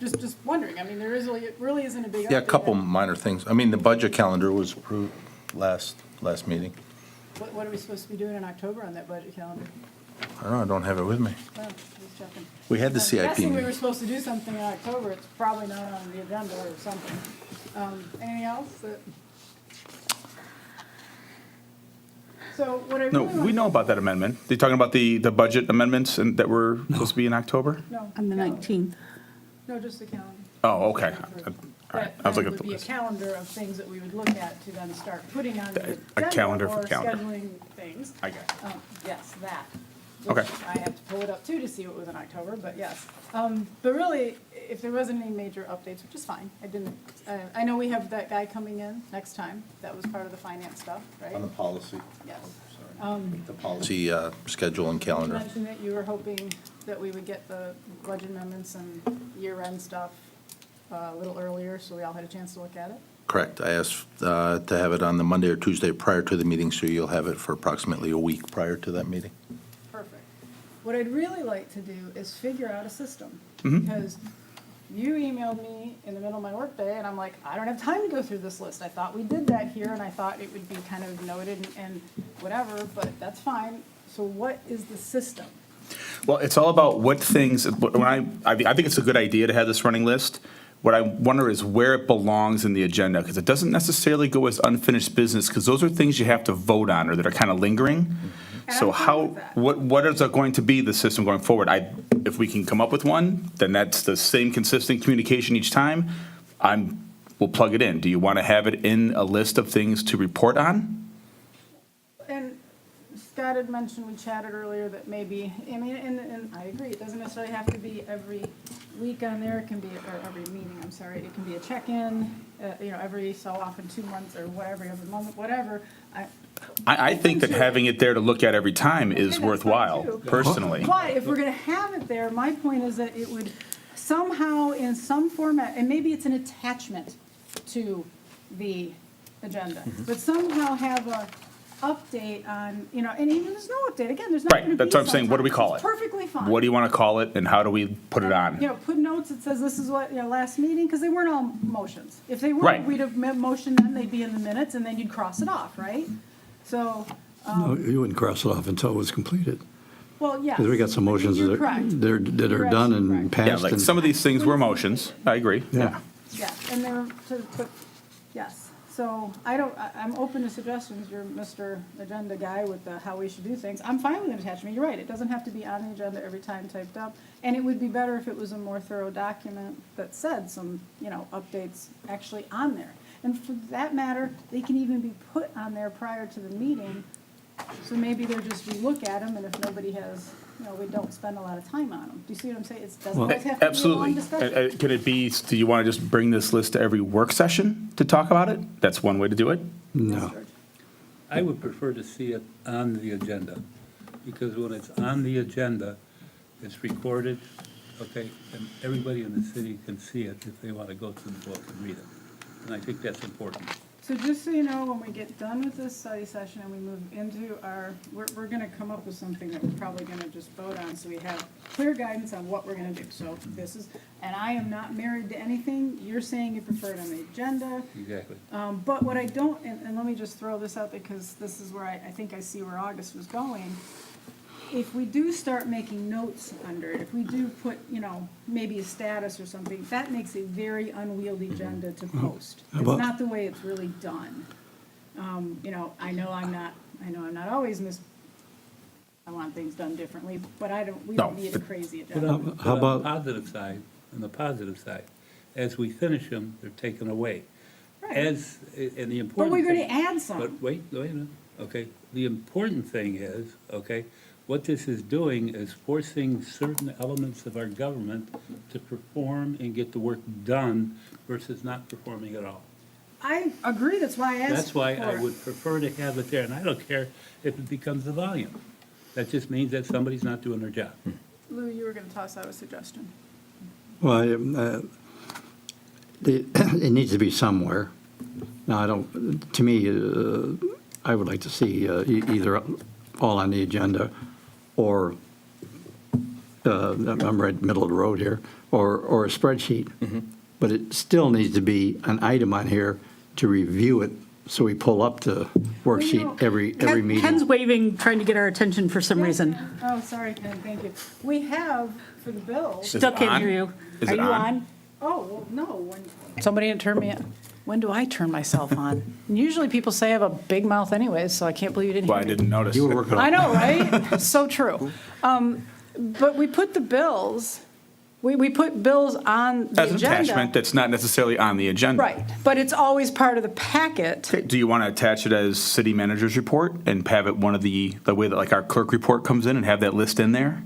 just wondering. I mean, there is really isn't a big update. Yeah, a couple minor things. I mean, the budget calendar was approved last meeting. What are we supposed to be doing in October on that budget calendar? I don't know, I don't have it with me. Well, just checking. We had the I'm CIP guessing we meeting. were supposed to do something in October. It's probably not on the agenda or something. Anything else that? So what I No, really we want. know about that amendment. They're talking about the budget amendments and that were supposed to be in October? No. On the calendar. 19th. No, just the calendar. Oh, okay. All right, I was looking at That the would be a list. calendar of things that we would look at to then start putting on the A agenda calendar for or calendar. scheduling things. I got it. Yes, that. Okay. Which I have to pull it up too to see what was in October, but yes. But really, if there wasn't any major updates, which is fine, I know we have that guy coming in next time. That was part of the finance stuff, right? On the policy. Yes. The policy schedule and You calendar. mentioned that you were hoping that we would get the budget amendments and year-end stuff a little earlier, so we all had a chance to look at it. Correct. I asked to have it on the Monday or Tuesday prior to the meeting, so you'll have it for approximately a week prior to that meeting. Perfect. What I'd really like to do is figure out a system. Mm-hmm. Because you emailed me in the middle of my workday, and I'm like, I don't have time to go through this list. I thought we did that here, and I thought it would be kind of noted and whatever, but that's fine. So what is the system? Well, it's all about what things, when I think it's a good idea to have this running list. What I wonder is where it belongs in the agenda, because it doesn't necessarily go as unfinished business, because those are things you have to vote on or that are kind of lingering. And So I'm fine how, with that. what is going to be the system going forward? If we can come up with one, then that's the same consistent communication each time. We'll plug it in. Do you want to have it in a list of things to report on? And Scott had mentioned, we chatted earlier, that maybe, I mean, and I agree, it doesn't necessarily have to be every week on there, it can be, or every meeting, I'm sorry, it can be a check-in, every so often, 2 months, or whatever, every month, whatever. I think that having it there to look at every time is Okay, that's fine, worthwhile, too. personally. But if we're gonna have it there, my point is that it would somehow, in some format, and maybe it's an attachment to the agenda, but somehow have a update on, and even there's no update, again, there's not gonna Right, be that's what I'm saying. What do we sometimes. call It's it? perfectly fine. What do you want to call it, and how do we put it on? Put notes that says this is what, last meeting, because they weren't all motions. If they were, Right. we'd have motioned them, they'd be in the minutes, and then you'd cross it off, right? So, No, you wouldn't cross it off until it was completed, well, yeah. because we got some motions You're that correct. that You're are done absolutely and correct. Yeah, passed. like and- some of these things were motions. I agree. Yeah. Yeah, and they're, yes. So I'm open to suggestions. You're Mr. Agenda guy with how we should do things. I'm fine with an attachment. You're right. It doesn't have to be on the agenda every time typed up. And it would be better if it was a more thorough document that said some, updates actually on there. And for that matter, they can even be put on there prior to the meeting. So maybe they're just, we look at them, and if nobody has, we don't spend a lot of time on them. Do you see what I'm saying? It doesn't always have to be a long Absolutely. discussion. Could it be, do you want to just bring this list to every work session to talk about it? That's one way to do it. No. I would prefer to see it on the agenda, because when it's on the agenda, it's recorded, okay, and everybody in the city can see it if they want to go through the book and read it. And I think that's important. So just so you know, when we get done with this study session and we move into we're gonna come up with something that we're probably gonna just vote on, so we have clear guidance on what we're gonna do. So this is, and I am not married to anything, you're saying you prefer it on the agenda. Exactly. But what I don't, and let me just throw this out because this is where I think I see where August was going. If we do start making notes under it, if we do put, maybe a status or something, that makes a very unwieldy agenda to post. It's about- not the way it's really done. I know I'm not always I want things done differently, but we don't No, need a but- crazy But agenda. on How but on about- the positive side, as we finish them, they're taken away. Right. And the But important we're thing. gonna add some. But wait a minute, okay? The important thing is, okay, what this is doing is forcing certain elements of our government to perform and get the work done versus not performing at all. I agree, that's why I asked That's why I for it. would prefer to have it there, and I don't care if it becomes the volume. That just means that somebody's not doing their job. Lou, you were gonna toss out a suggestion. Well, it needs to be somewhere. Now, to me, I would like to see either all on the agenda or I'm right middle of the road here, or a spreadsheet. But it still needs to be an item on here to review it, so we pull up the worksheet every Ken's meeting. waving, trying to get our attention for some reason. Oh, sorry, Ken, thank you. We have for the bills. Is it Still can't on? hear you. Is Are it you on? on? Oh, well, no, when, Somebody didn't turn me on. When do I turn myself on? Usually people say I have a big mouth anyways, so I can't believe you didn't Well, hear I me. didn't notice. You were working I on, know, right? So true. But we put the bills, we put bills on the As an attachment, agenda. that's not necessarily on the agenda. Right, but it's always part of the packet. Okay, do you want to attach it as city manager's report and have it one of the way that like our clerk report comes in and have that list in there?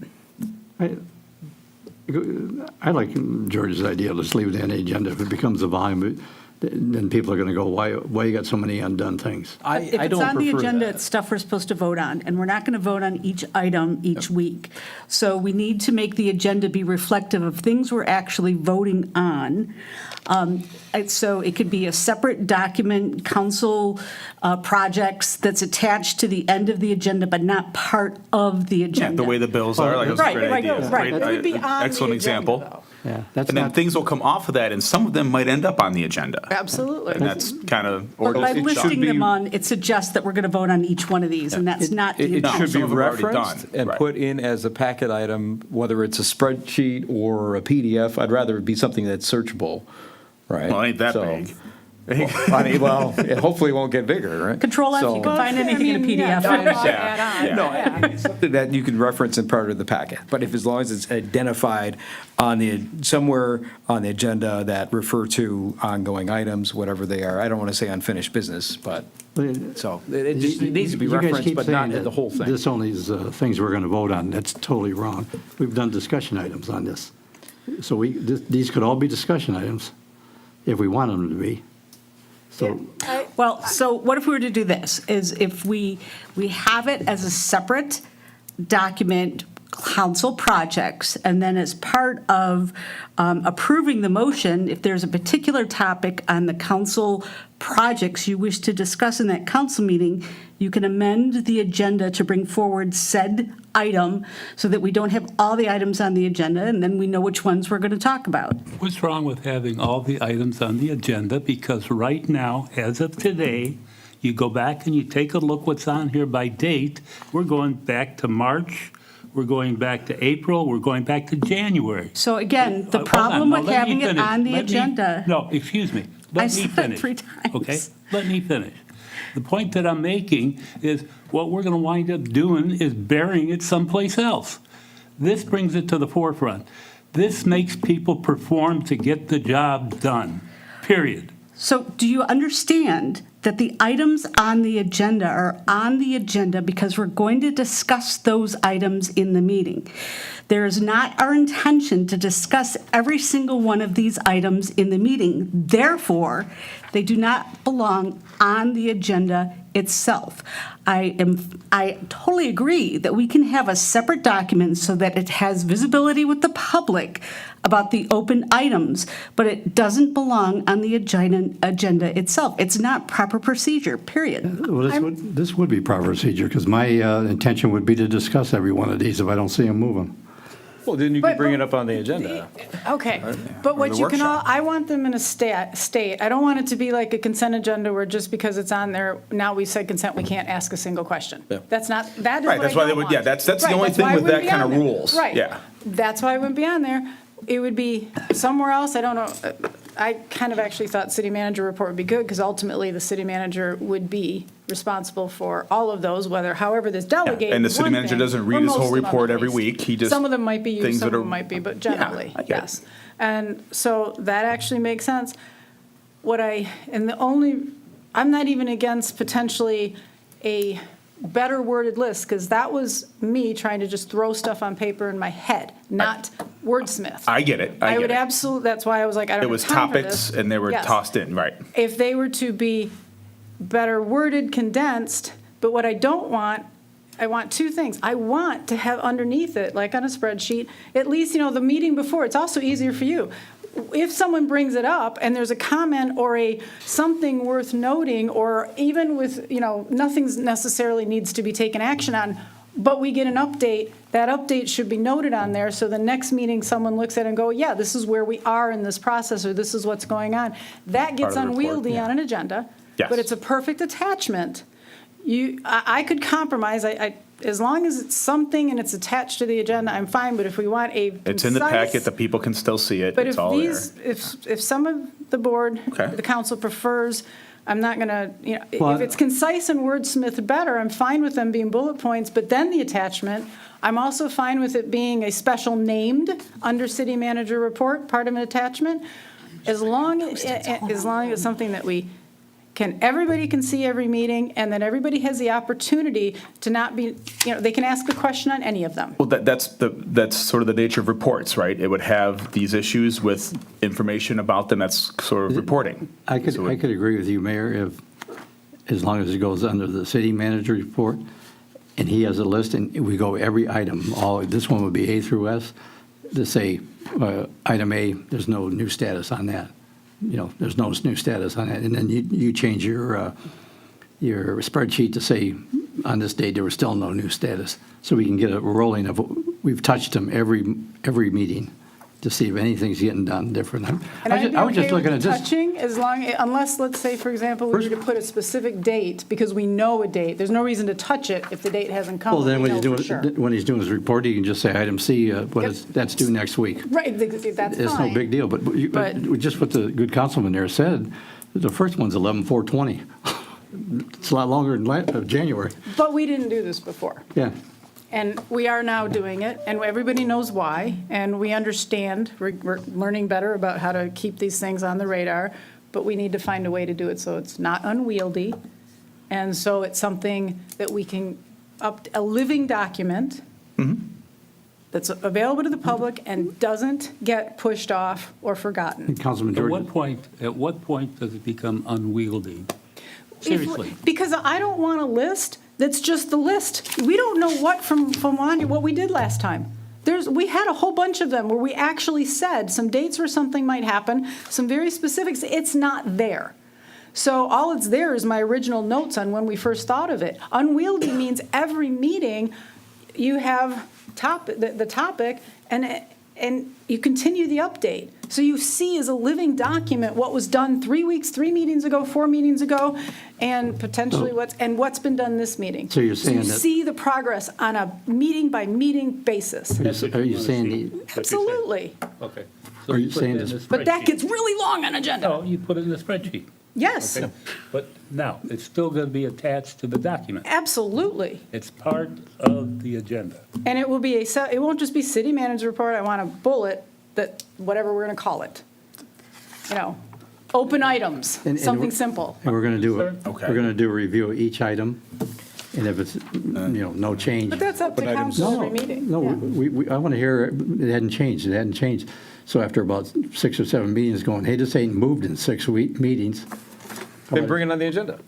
I like George's idea, let's leave it on the agenda. If it becomes a volume, then people are going to go, why you got so many undone things? I If it's don't on the prefer agenda, that. it's stuff we're supposed to vote on, and we're not going to vote on each item each week. So we need to make the agenda be reflective of things we're actually voting on. So it could be a separate document, council projects that's attached to the end of the agenda, but not part of the Yeah, agenda. the way the bills are, like, that's a Right, great right, idea. right. Great, It would be on the excellent agenda, example. though. Yeah, that's And then not, things will come off of that, and some of them might end up on the agenda. Absolutely. And that's kind of. But by It should listing them be- on, it suggests that we're going to vote on each one of these, and that's not the It No, should agenda. some be of them are already referenced done. and Right. put in as a packet item, whether it's a spreadsheet or a PDF. I'd rather it be something that's searchable, right? Well, it ain't that So- big. I mean, well, it hopefully won't get bigger, right? Control F, you So- can find anything in a Yeah, PDF. bylaw Yeah, add-on, yeah. No, yeah. it's something that you can reference in part of the packet, but if, as long as it's identified on the, somewhere on the agenda that refer to ongoing items, whatever they are, I don't want to say unfinished business, but, so, it just it needs to be You guys referenced, keep but not saying the whole that thing. this only is things we're going to vote on. That's totally wrong. We've done discussion items on this. So these could all be discussion items if we want them to be. So, Well, so what if we were to do this, is if we have it as a separate document, council projects, and then as part of approving the motion, if there's a particular topic on the council projects you wish to discuss in that council meeting, you can amend the agenda to bring forward said item so that we don't have all the items on the agenda, and then we know which ones we're going to talk about. What's wrong with having all the items on the agenda? Because right now, as of today, you go back and you take a look what's on here by date. We're going back to March, we're going back to April, we're going back to January. So again, the Hold on, problem now with let me having it finish. on the Let me- agenda. No, excuse me. I Let me said it finish. 3 times. Okay, let me finish. The point that I'm making is what we're going to wind up doing is burying it someplace else. This brings it to the forefront. This makes people perform to get the job done, period. So do you understand that the items on the agenda are on the agenda because we're going to discuss those items in the meeting? There is not our intention to discuss every single one of these items in the meeting. Therefore, they do not belong on the agenda itself. I totally agree that we can have a separate document so that it has visibility with the public about the open items, but it doesn't belong on the agenda itself. It's not proper procedure, period. well, this would be proper procedure, because my intention would be to discuss every one of these if I don't see them moving. Well, then you But- can bring it up on the agenda. Okay, but what the you can all, workshop. I want them in a state. I don't want it to be like a consent agenda where just because it's on there, now we said consent, we can't ask a single question. That's not, that is Right, what that's I why they don't would- want. yeah, that's the Right, only that's thing why it with wouldn't that be kind on of there. rules. Right. Yeah. That's why it wouldn't be on there. It would be somewhere else, I don't know. I kind of actually thought city manager report would be good, because ultimately the city manager would be responsible for all of those, however this delegated. And the is city one manager thing, doesn't or read his most whole of them report at every least. week. He just. Some of them might be you, things some of that are- them might be, but generally, I get it. yes. And so that actually makes sense. I'm not even against potentially a better worded list, because that was me trying to just throw stuff on paper in my head, not wordsmith. I get it. I would get it. absolutely, that's why I was like, I don't It have was time for topics this. and they were Yes. tossed in, right. If they were to be better worded, condensed, but what I don't want, I want two things. I want to have underneath it, like on a spreadsheet, at least, the meeting before, it's also easier for you. If someone brings it up and there's a comment or something worth noting, or even with, nothing's necessarily needs to be taken action on, but we get an update, that update should be noted on there, so the next meeting, someone looks at it and go, yeah, this is where we are in this process, or this is what's going on. That gets Part of the report, unwieldy yeah. on an agenda, Yes. but it's a perfect attachment. I could compromise, as long as it's something and it's attached to the agenda, I'm fine, but if we want a It's in the concise- packet, the people can still see it, But it's if all there. these, if some of the board, Okay. the council prefers, I'm not gonna, Well, if it's concise and wordsmithed better, I'm fine with them being bullet points, but then the attachment, I'm also fine with it being a special named under city manager report, part of an attachment, as long as it's something that everybody can see every meeting, and that everybody has the opportunity to not be, they can ask a question on any of them. Well, that's sort of the nature of reports, right? It would have these issues with information about them, that's sort of reporting. I could So it- agree with you, Mayor, as long as it goes under the city manager report, and he has a list, and we go every item, this one would be A through S, to say, item A, there's no new status on that. There's no new status on that, and then you change your spreadsheet to say, on this date, there was still no new status, so we can get a rolling of, we've touched them every meeting to see if anything's getting done different. And I'd be I was just okay with looking the at this. touching, unless, let's say, for example, we were to put a specific date, because we know a date, there's no reason to touch it if the date hasn't come, Well, then we when know he's for doing, sure. when he's doing his report, he can just say, item C, that's due next week. Right, that's It's no fine. big deal, but But- just what the good councilman there said, the first one's 11/4/20. It's a lot longer than January. But we didn't do this before. Yeah. And we are now doing it, and everybody knows why, and we understand, we're learning better about how to keep these things on the radar, but we need to find a way to do it so it's not unwieldy, and so it's something that we can, a living document that's available to the public and doesn't get pushed off or forgotten. Councilman At Jordan. what point does it become unwieldy? Seriously. Because I don't want a list that's just the list. We don't know what from what we did last time. We had a whole bunch of them where we actually said some dates where something might happen, some very specifics. It's not there. So all it's there is my original notes on when we first thought of it. Unwieldy means every meeting you have the topic and you continue the update. So you see as a living document what was done 3 meetings ago, 4 meetings ago, and potentially what's been done this meeting. So you're saying you that- see the progress on a meeting-by-meeting basis. Are you saying, Absolutely. Okay. Are So you put it saying in this- the But that spreadsheet. gets really long on agenda. No, you put it in the spreadsheet. Yes, Okay? But now, it's still going to be attached to the document. absolutely. It's part of the agenda. And it will be it won't just be city manager report, I want a bullet that, whatever we're gonna call it. Open items, And something we're- simple. and we're going to do, Okay. we're going to do a review of each item, and if it's, no change. But that's up to council No, every meeting. no, Yeah. I want to hear, it hadn't changed. So after about 6 or 7 meetings going, hey, this ain't moved in 6 meetings. Then bring it on the agenda.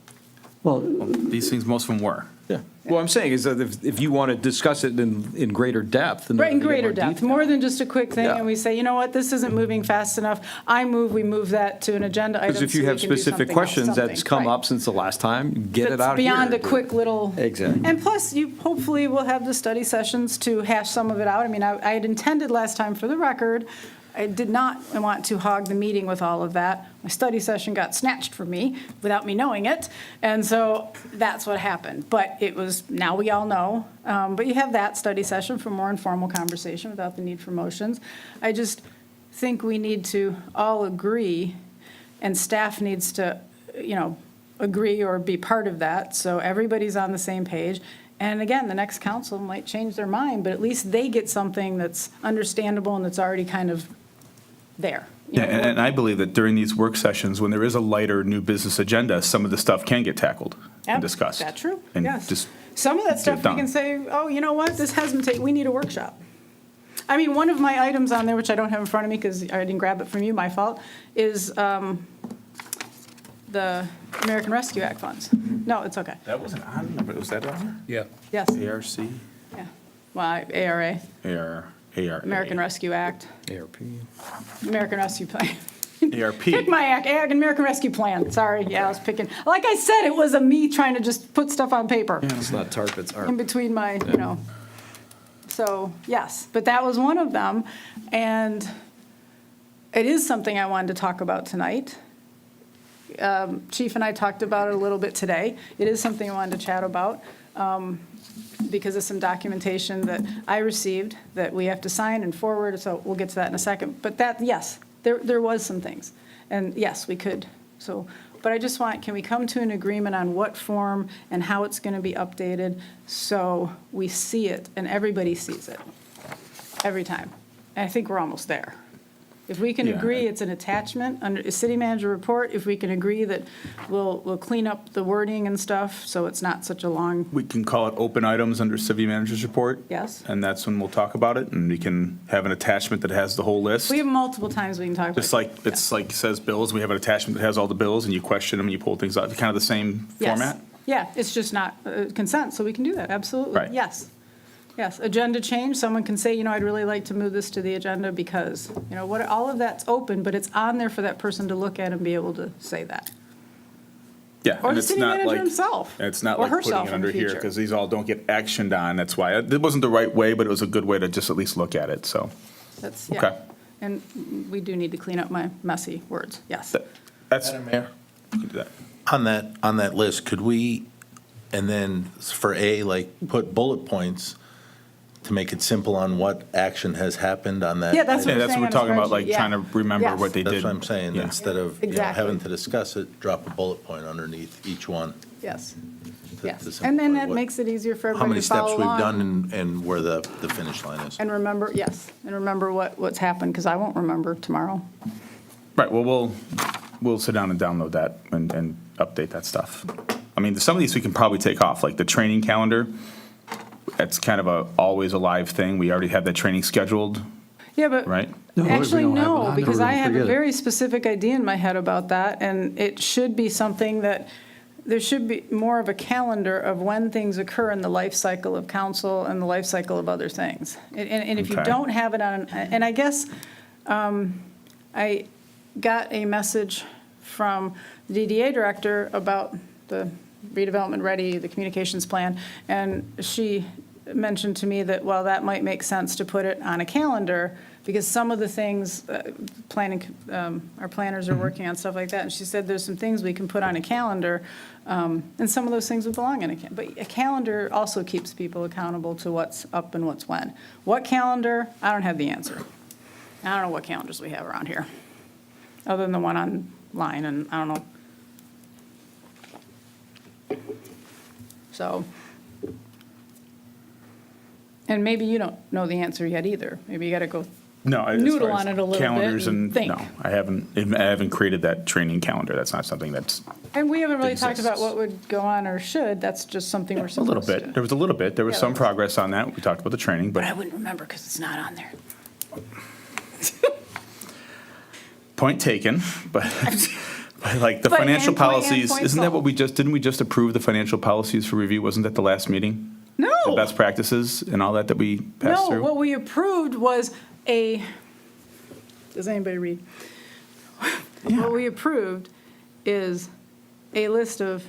Well, These things, most of them were. Yeah. What I'm saying is that if you want to discuss it in greater depth. Right, in greater depth, more than just a quick thing, Yeah. and we say, you know what, this isn't moving fast enough. We move that to an agenda item. Because if you so we have can do specific something else, questions that's something, come right. up since the last time, get it That's out here. beyond a quick little. Exactly. And plus, you hopefully will have the study sessions to hash some of it out. I mean, I had intended last time, for the record, I did not want to hog the meeting with all of that. My study session got snatched from me without me knowing it, and so that's what happened. But it was, now we all know, but you have that study session for more informal conversation without the need for motions. I just think we need to all agree, and staff needs to, agree or be part of that, so everybody's on the same page. And again, the next council might change their mind, but at least they get something that's understandable and that's already kind of there. Yeah, and I believe that during these work sessions, when there is a lighter new business agenda, some of the stuff can get tackled and discussed. That's true, And yes. just Some of that stuff we done. can say, oh, you know what, this hasn't taken, we need a workshop. I mean, one of my items on there, which I don't have in front of me because I didn't grab it from you, my fault, is the American Rescue Act funds. No, it's okay. That wasn't on, but was that on Yeah. Yes, there? ARC, yeah. Well, ARA, AR. American Rescue Act, ARP. American Rescue Plan. ARP. Pick my American Rescue Plan. Sorry, yeah, I was picking. Like I said, it was me trying to just put stuff on paper It's not TARP, it's in ARP. between my, you know. So, yes, but that was one of them. And it is something I wanted to talk about tonight. Chief and I talked about it a little bit today. It is something I wanted to chat about because of some documentation that I received that we have to sign and forward, so we'll get to that in a second. But that, yes, there was some things. And yes, we could, so, but I just want, can we come to an agreement on what form and how it's going to be updated so we see it and everybody sees it every time? And I think we're almost there. If we can Yeah. agree it's an attachment under a city manager report, if we can agree that we'll clean up the wording and stuff, so it's not such a long, We can call it open items under city manager's report. yes? And that's when we'll talk about it, and we can have an attachment that has the whole list. We have multiple times we can talk about. Just like, it's like says bills, we have an attachment that has all the bills, and you question them, and you pull things out, kind of the same Yes. format? Yeah, it's just not consent, so we can do that, absolutely. Right. Yes. Yes, agenda change, someone can say, you know, I'd really like to move this to the agenda because, you know, what, all of that's open, but it's on there for that person to look at and be able to say that. Yeah. Or and the it's city not manager like- himself, and it's not or like putting herself it in the under here, future. because these all don't get actioned on, that's why. It wasn't the right way, but it was a good way to just at least look at it, so. That's, Okay. yeah. And we do need to clean up my messy words, yes. That's, Madam Mayor? you can do that. On that list, could we, and then for A, like, put bullet points to make it simple on what action has happened on that? Yeah, that's Yeah, what I'm that's what saying we're on a talking about, spreadsheet, like, yeah. trying to remember Yes. what they did. That's what I'm saying, Yeah. instead of, Exactly. having to discuss it, drop a bullet point underneath each one. Yes, to- yes. to And then simplify that what- makes it easier for How everybody many to steps follow we've along. done and where the finish line is. And remember, yes, and remember what's happened, because I won't remember tomorrow. Right, well, we'll sit down and download that and update that stuff. I mean, some of these we can probably take off, like the training calendar. That's kind of always a live thing. We already had that training scheduled, Yeah, but. right? No, if we Actually, don't have it no, on there, because we're I gonna have a forget it. very specific idea in my head about that, and it should be something that, there should be more of a calendar of when things occur in the life cycle of council and the life cycle of other things. And if you Okay. don't have it on, and I guess, I got a message from the DDA director about the redevelopment ready, the communications plan, and she mentioned to me that, well, that might make sense to put it on a calendar, because some of the things, our planners are working on stuff like that, and she said there's some things we can put on a calendar, and some of those things would belong in a calendar. But a calendar also keeps people accountable to what's up and what's when. What calendar? I don't have the answer. I don't know what calendars we have around here, other than the one online, and I don't know. So, and maybe you don't know the answer yet either. Maybe you got to go, No, as Noodle far as on it a little bit calendars and think. No, I haven't created that training calendar. That's not something that's, and we haven't really talked about Exists. what would go on or should. That's just something we're a supposed little to. bit. There was a little bit. There was Yeah, some there was. progress on that. We talked about the training, But I but wouldn't remember because it's not on there. point taken, but like the But financial and point- and policies, point isn't that what solved. didn't we just approve the financial policies for review? Wasn't that the last meeting? The No, best practices and all that we passed no, through? what we approved was does anybody read? What we approved is a list of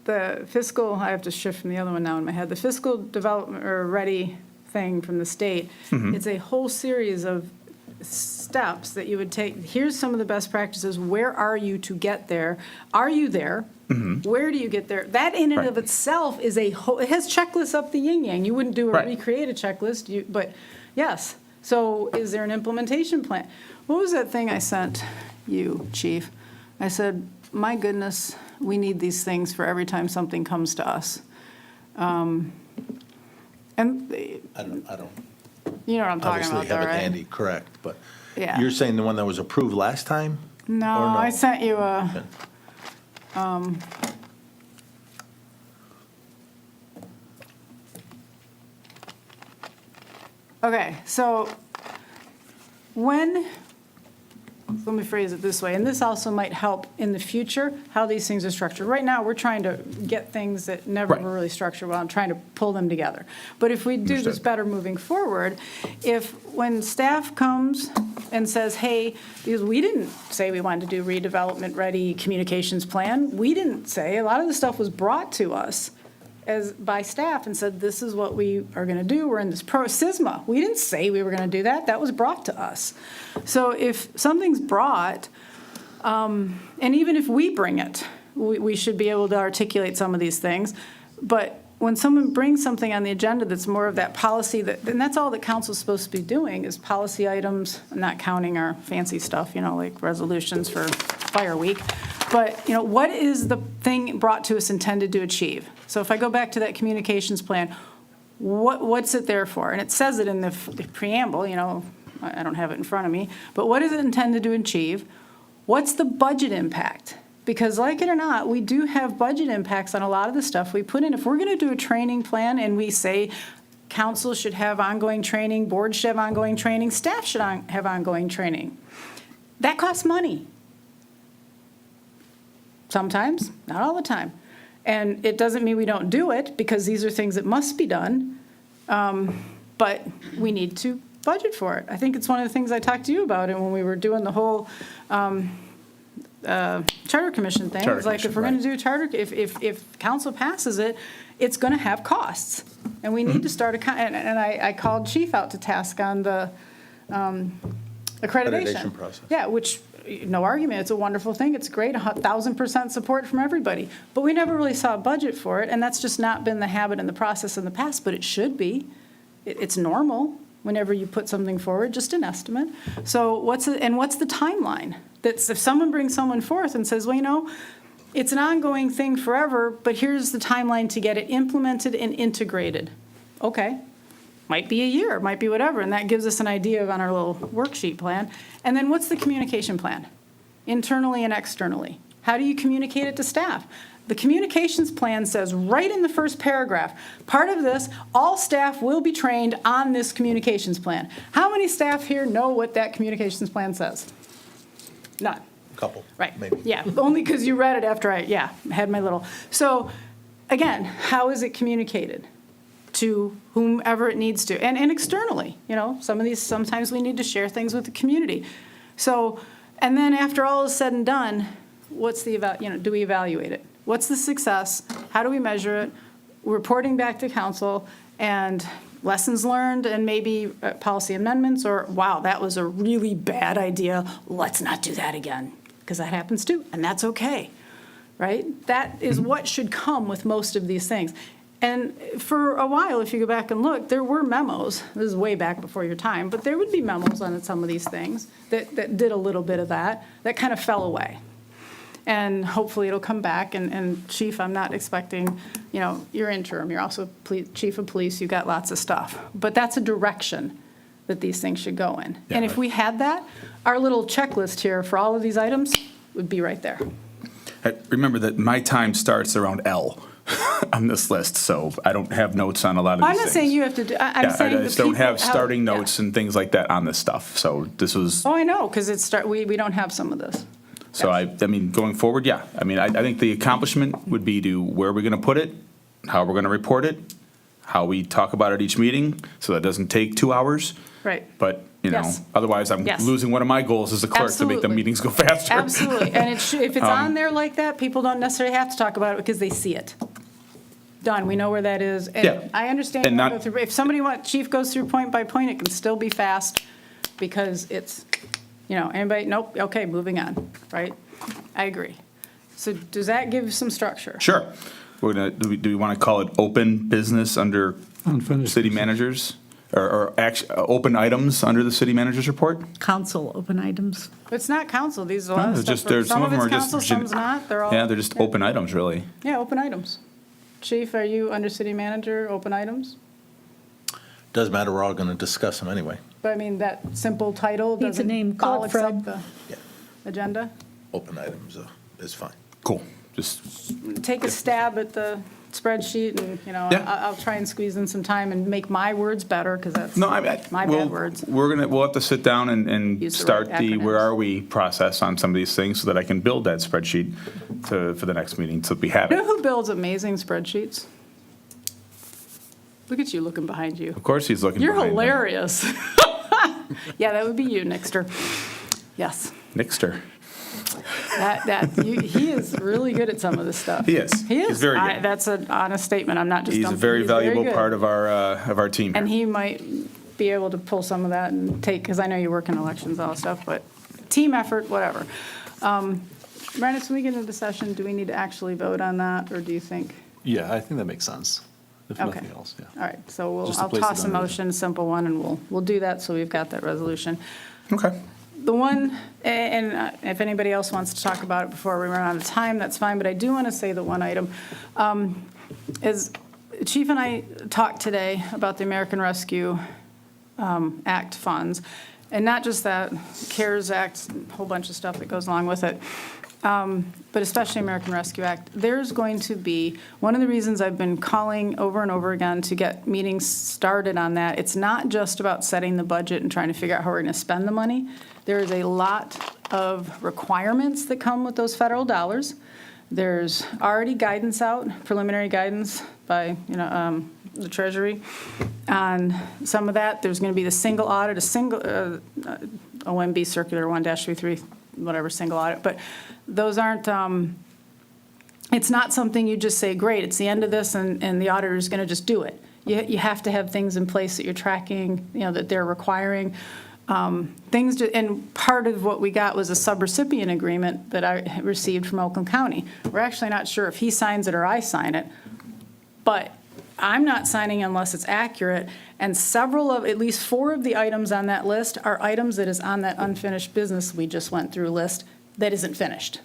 the fiscal, I have to shift from the other one now in my head, the fiscal development or ready thing from the state. Mm-hmm. It's a whole series of steps that you would take. Here's some of the best practices. Where are you to get there? Are you there? Where do you get there? That in and Mm-hmm. Right. of itself is a whole, it has checklists up the yin yang. You wouldn't do a Right. recreate a checklist, but yes. So is there an implementation plan? What was that thing I sent you, Chief? I said, my goodness, we need these things for every time something comes to us. And I don't you know what I'm talking obviously about though, have it right? handy, correct, but Yeah. you're saying the one that was approved last time? No, Or no? I sent you a, Okay. okay, so when, let me phrase it this way, and this also might help in the future, how these things are structured. Right now, we're trying to get things that never Right. were really structured well and trying to pull them together. But if we do this Understood. better moving forward, if, when staff comes and says, hey, because we didn't say we wanted to do redevelopment-ready communications plan. We didn't say, a lot of the stuff was brought to us by staff and said, this is what we are going to do. We're in this SISMA. We didn't say we were going to do that. That was brought to us. So if something's brought, and even if we bring it, we should be able to articulate some of these things. But when someone brings something on the agenda that's more of that policy, and that's all that council's supposed to be doing is policy items, not counting our fancy stuff, like resolutions for Fire Week. But, what is the thing brought to us intended to achieve? So if I go back to that communications plan, what's it there for? And it says it in the preamble, I don't have it in front of me, but what is it intended to achieve? What's the budget impact? Because like it or not, we do have budget impacts on a lot of the stuff we put in. If we're going to do a training plan and we say council should have ongoing training, board should have ongoing training, staff should have ongoing training, that costs money. Sometimes, not all the time. And it doesn't mean we don't do it, because these are things that must be done, but we need to budget for it. I think it's one of the things I talked to you about and when we were doing the whole charter commission thing. Charter It's like, if commission, we're going right. to do charter, if council passes it, it's going to have costs. And we need to start and I called Chief out to task on the accreditation. Accreditation process. Yeah, which, no argument, it's a wonderful thing, it's great, 1,000% support from everybody. But we never really saw a budget for it, and that's just not been the habit and the process in the past, but it should be. It's normal whenever you put something forward, just an estimate. So what's the timeline? That's, if someone brings someone forth and says, well, it's an ongoing thing forever, but here's the timeline to get it implemented and integrated. Okay. Might be a year, might be whatever, and that gives us an idea on our little worksheet plan. And then what's the communication plan, internally and externally? How do you communicate it to staff? The communications plan says right in the first paragraph, part of this, all staff will be trained on this communications plan. How many staff here know what that communications plan says? None. Couple. Right. Maybe. Yeah, only because you read it after I had my little. So, again, how is it communicated to whomever it needs to? And externally, sometimes we need to share things with the community. So, and then after all is said and done, what's the, do we evaluate it? What's the success? How do we measure it? Reporting back to council and lessons learned and maybe policy amendments, or, wow, that was a really bad idea. Let's not do that again, because that happens too, and that's okay, right? That is what should come with most of these things. And for a while, if you go back and look, there were memos. This is way back before your time, but there would be memos on some of these things that did a little bit of that kind of fell away. And hopefully it'll come back. And Chief, I'm not expecting, you're interim. You're also Chief of Police. You've got lots of stuff. But that's a direction that these things should go in. Yeah, and if we had that, our little checklist here for all of these items would be right there. Remember that my time starts around L on this list, so I don't have notes on a lot of these I'm not things. saying you have to do, I'm Yeah, saying I the just don't people have starting yeah. notes and things like that on this stuff, so this was, Oh, I know, because we don't have some of this. so I mean, going forward, yeah. I mean, I think the accomplishment would be to where we're gonna put it, how we're gonna report it, how we talk about it at each meeting, so that doesn't take 2 hours. Right. But, Yes. otherwise I'm Yes. losing one of my goals as a clerk to make the Absolutely. meetings go faster. Absolutely, and if it's on there like that, people don't necessarily have to talk about it because they see it. Done, we know where that is. Yeah. And I understand, And you not- go through- if somebody Chief goes through point by point, it can still be fast because it's, anybody, nope, okay, moving on, right? I agree. So does that give some structure? Sure. Do we want to call it open business under Unfinished city business. managers? Or open items under the city manager's report? Council open items. It's not council, these are a No, lot of it's stuff. just- there's- Some some of of them it's are just council, gen- some's not, they're all. Yeah, they're just open items, really. Yeah, open items. Chief, are you under city manager, open items? Doesn't matter, we're all going to discuss them anyway. But I mean, that simple title Needs a doesn't name. Call it bollocks up Fred. the Yeah, agenda? open items is fine. Cool. Just, Take a stab at the spreadsheet and, Yeah. I'll try and squeeze in some time and make my words better, because that's no, my bad words. We'll have to sit down and Use the start right the where acronyms. are we process on some of these things so that I can build that spreadsheet for the next meeting, so we have You know it. who builds amazing spreadsheets? Look at you looking behind you. Of course, he's looking You're behind them. hilarious. Yeah, that would be you, Nixter. Yes. Nixter. He is really good at some of this stuff. He is. He is. He's very good. That's an honest statement. I'm not just He's a dumping. very He's valuable good. part of our team And here. he might be able to pull some of that and take, because I know you work in elections, all that stuff, but team effort, whatever. Brandon, when we get into session, do we need to actually vote on that, or do you think? Yeah, I think that makes sense, if Okay. nothing else, yeah. All right, so Just to I'll place it toss a on the motion, a simple one, and we'll do that, so we've got that resolution. Okay. The one, and if anybody else wants to talk about it before we run out of time, that's fine, but I do want to say the one item is Chief and I talked today about the American Rescue Act funds, and not just that, CARES Act, a whole bunch of stuff that goes along with it, but especially American Rescue Act. There's going to be, one of the reasons I've been calling over and over again to get meetings started on that, it's not just about setting the budget and trying to figure out how we're going to spend the money. There is a lot of requirements that come with those federal dollars. There's already guidance out, preliminary guidance by, the Treasury on some of that. There's going to be the single audit, a single OMB Circular 1-33, whatever, single audit. But those aren't, it's not something you just say, great, it's the end of this, and the auditor's going to just do it. You have to have things in place that you're tracking, that they're requiring. And part of what we got was a subrecipient agreement that I received from Oakland County. We're actually not sure if he signs it or I sign it, but I'm not signing unless it's accurate, and at least 4 of the items on that list are items that is on that unfinished business we just went through list that isn't finished.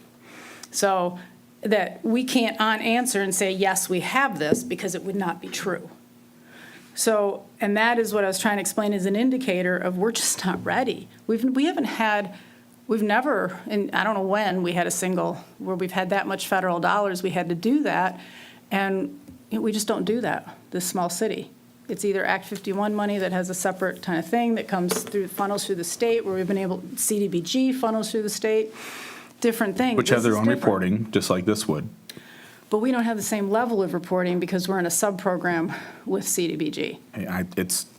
So that we can't answer and say, yes, we have this, because it would not be true. So, and that is what I was trying to explain as an indicator of we're just not ready. We've never, and I don't know when, we had a single, where we've had that much federal dollars, we had to do that, and we just don't do that, this small city. It's either Act 51 money that has a separate kind of thing that comes through, funnels through the state, where we've been able, CDBG funnels through the state, different things. Which have This their is own different. reporting, just like this would. But we don't have the same level of reporting because we're in a sub-program with CDBG.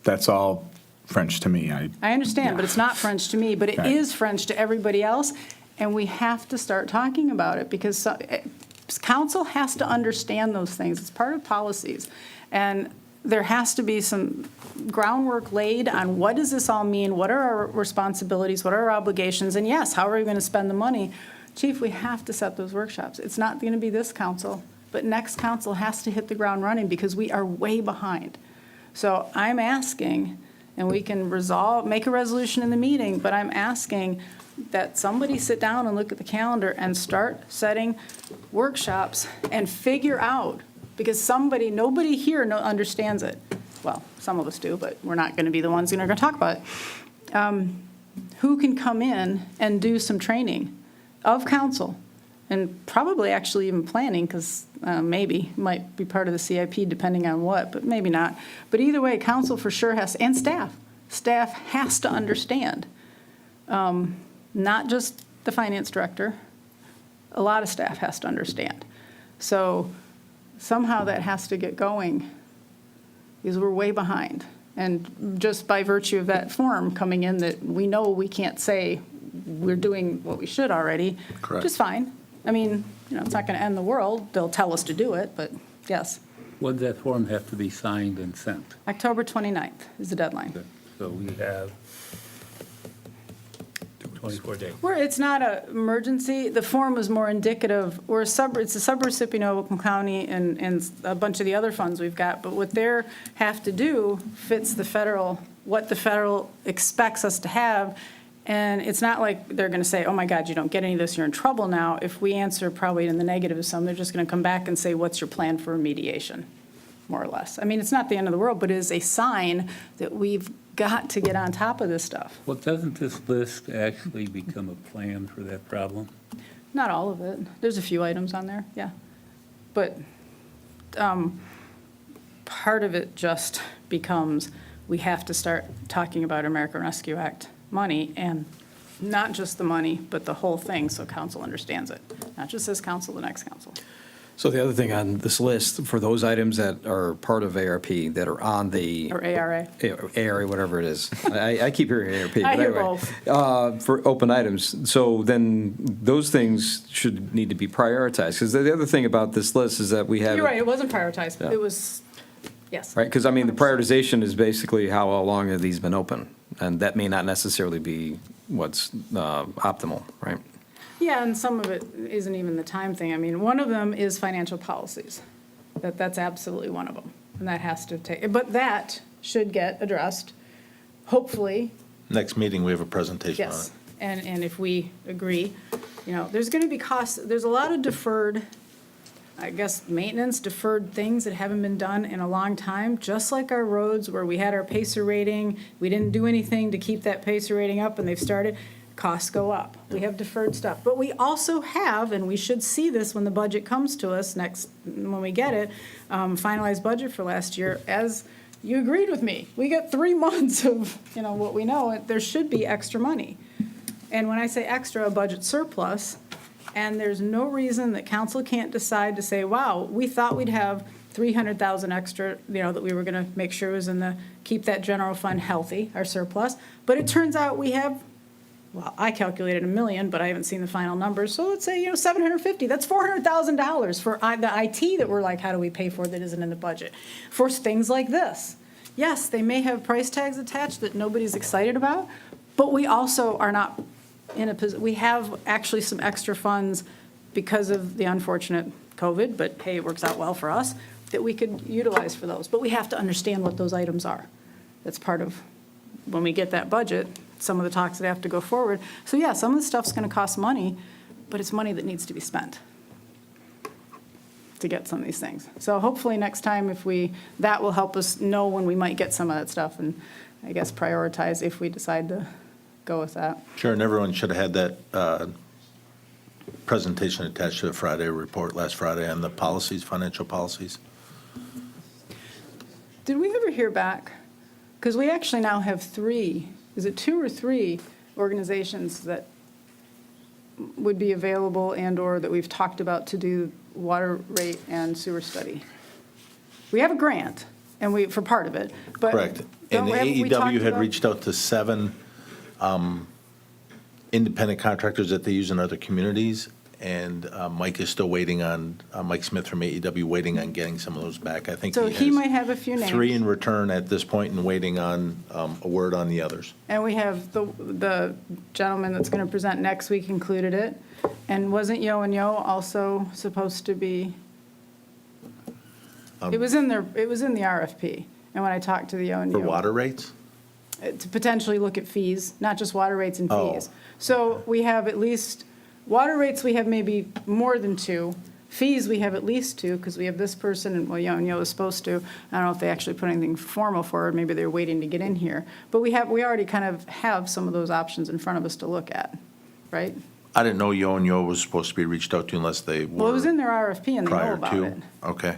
That's all French to me. I understand, but it's not French to me, but it Okay. is French to everybody else, and we have to start talking about it, because council has to understand those things. It's part of policies. And there has to be some groundwork laid on what does this all mean, what are our responsibilities, what are our obligations, and yes, how are we going to spend the money? Chief, we have to set those workshops. It's not going to be this council, but next council has to hit the ground running, because we are way behind. So I'm asking, and we can make a resolution in the meeting, but I'm asking that somebody sit down and look at the calendar and start setting workshops and figure out, because nobody here understands it. Well, some of us do, but we're not going to be the ones that are going to talk about it. Who can come in and do some training of council, and probably actually even planning, because maybe might be part of the CIP depending on what, but maybe not. But either way, council for sure has, and staff has to understand, not just the finance director, a lot of staff has to understand. So somehow that has to get going, because we're way behind. And just by virtue of that form coming in, that we know we can't say we're doing what we should already. Correct. Which is fine. I mean, it's not going to end the world. They'll tell us to do it, but yes. When does that form have to be signed and sent? October 29th is the deadline. So we have 24 days. It's not an emergency. The form was more indicative. It's a subrecipient of Oakland County and a bunch of the other funds we've got. But what they have to do fits what the federal expects us to have. And it's not like they're going to say, oh my God, you don't get any of this, you're in trouble now. If we answer probably in the negative of some, they're just going to come back and say, what's your plan for remediation, more or less. I mean, it's not the end of the world, but it is a sign that we've got to get on top of this stuff. Well, doesn't this list actually become a plan for that problem? Not all of it. There's a few items on there, yeah. But part of it just becomes, we have to start talking about American Rescue Act money, and not just the money, but the whole thing, so council understands it. Not just this council, the next council. So the other thing on this list, for those items that are part of ARP, that are on the. Or ARA. ARA, whatever it is. I keep hearing ARP. I but hear anyway. both. For open items, so then those things should need to be prioritized. Because the other thing about this list is that we have. You're right, it wasn't prioritized. Yeah. It was, yes. Right, because I mean, the prioritization is basically how long have these been open? And that may not necessarily be what's optimal, right? Yeah, and some of it isn't even the time thing. I mean, one of them is financial policies. That's absolutely one of them. And that has to take, but that should get addressed, hopefully, Next meeting, we have a presentation on yes. it. And if we agree, you know, there's going to be costs, there's a lot of deferred, I guess, maintenance, deferred things that haven't been done in a long time, just like our roads where we had our PACER rating, we didn't do anything to keep that PACER rating up, and they've started, costs go up. We have deferred stuff. But we also have, and we should see this when the budget comes to us when we get it, finalized budget for last year, as you agreed with me. We got 3 months of, you know, what we know, there should be extra money. And when I say extra, a budget surplus, and there's no reason that council can't decide to say, wow, we thought we'd have 300,000 extra, you know, that we were gonna make sure was in keep that general fund healthy, our surplus. But it turns out we have, well, I calculated $1 million, but I haven't seen the final numbers. So let's say, you know, 750, that's $400,000 for the IT that we're like, how do we pay for that isn't in the budget? For things like this. Yes, they may have price tags attached that nobody's excited about, but we also are not in a position, we have actually some extra funds because of the unfortunate COVID, but hey, it works out well for us, that we could utilize for those. But we have to understand what those items are. That's part of, when we get that budget, some of the talks that have to go forward. So yeah, some of the stuff's gonna cost money, but it's money that needs to be spent to get some of these things. So hopefully next time that will help us know when we might get some of that stuff and I guess prioritize if we decide to go with that. Sure, and everyone should have had that presentation attached to the Friday report last Friday on the policies, financial policies. Did we ever hear back? Because we actually now have 3, is it 2 or 3 organizations that would be available and/or that we've talked about to do water rate and sewer study? We have a grant, and for part of it, but. Correct. And the haven't we talked AEW had about- reached out to 7 independent contractors that they use in other communities, and Mike is still waiting on, Mike Smith from AEW, waiting on getting some of those back. I think So he has might have a few names. 3 in return at this point and waiting on a word on the others. And we have the gentleman that's going to present next week included it. And wasn't Yo and Yo also supposed to be? It was in the RFP. And when I talked to the Yo and Yo. For water rates? To potentially look at fees, not just water rates and Oh. fees. So we have at least, water rates, we have maybe more than 2. Fees, we have at least 2, because we have this person, and well, Yo and Yo is supposed to. I don't know if they actually put anything formal forward, maybe they're waiting to get in here. But we already kind of have some of those options in front of us to look at, right? I didn't know Yo and Yo was supposed to be reached out to unless they were. Well, it was in their RFP and they know prior about to. it. Okay.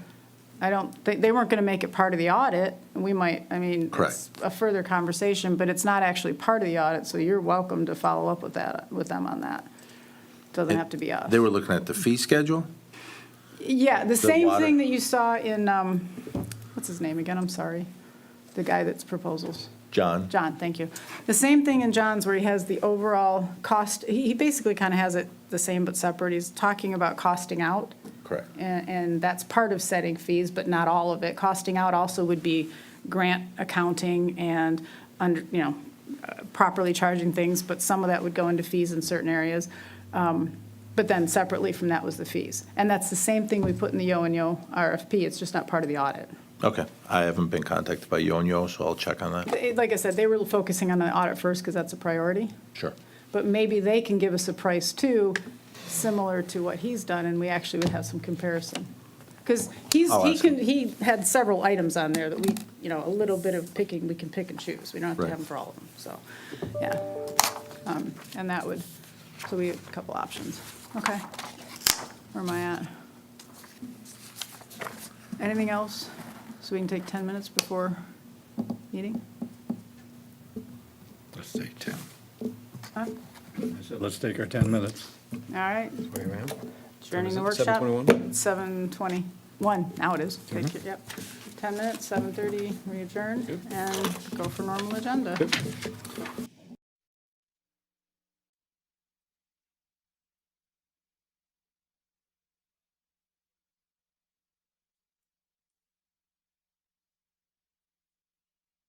I don't, they weren't going to make it part of the audit. We might, I mean, Correct. it's a further conversation, but it's not actually part of the audit, so you're welcome to follow up with them on that. Doesn't have to be us. They were looking at the fee schedule? Yeah, the same water- thing that you saw in, what's his name again? I'm sorry. The guy that's proposals. John? John, thank you. The same thing in John's where he has the overall cost, he basically kind of has it the same but separate. He's talking about costing out. Correct. And that's part of setting fees, but not all of it. Costing out also would be grant accounting and properly charging things, but some of that would go into fees in certain areas. But then separately from that was the fees. And that's the same thing we put in the Yo and Yo RFP. It's just not part of the audit. Okay. I haven't been contacted by Yo and Yo, so I'll check on that. Like I said, they were focusing on the audit first because that's a priority. Sure. But maybe they can give us a price too, similar to what he's done, and we actually would have some comparison. Because I'll ask him. he had several items on there that we, a little bit of picking, we can pick and choose. We don't have to Right. have them for all of them, so, yeah. And that would, so we have a couple options. Okay. Where am I at? Anything else? So we can take 10 minutes before meeting? Let's take 10. Huh? I said, let's take our 10 minutes. All right. Adjourning the What is it, workshop. 7:21? 7:21, now it is. Take it, yep. 10 minutes, 7:30, we adjourn and go for normal agenda.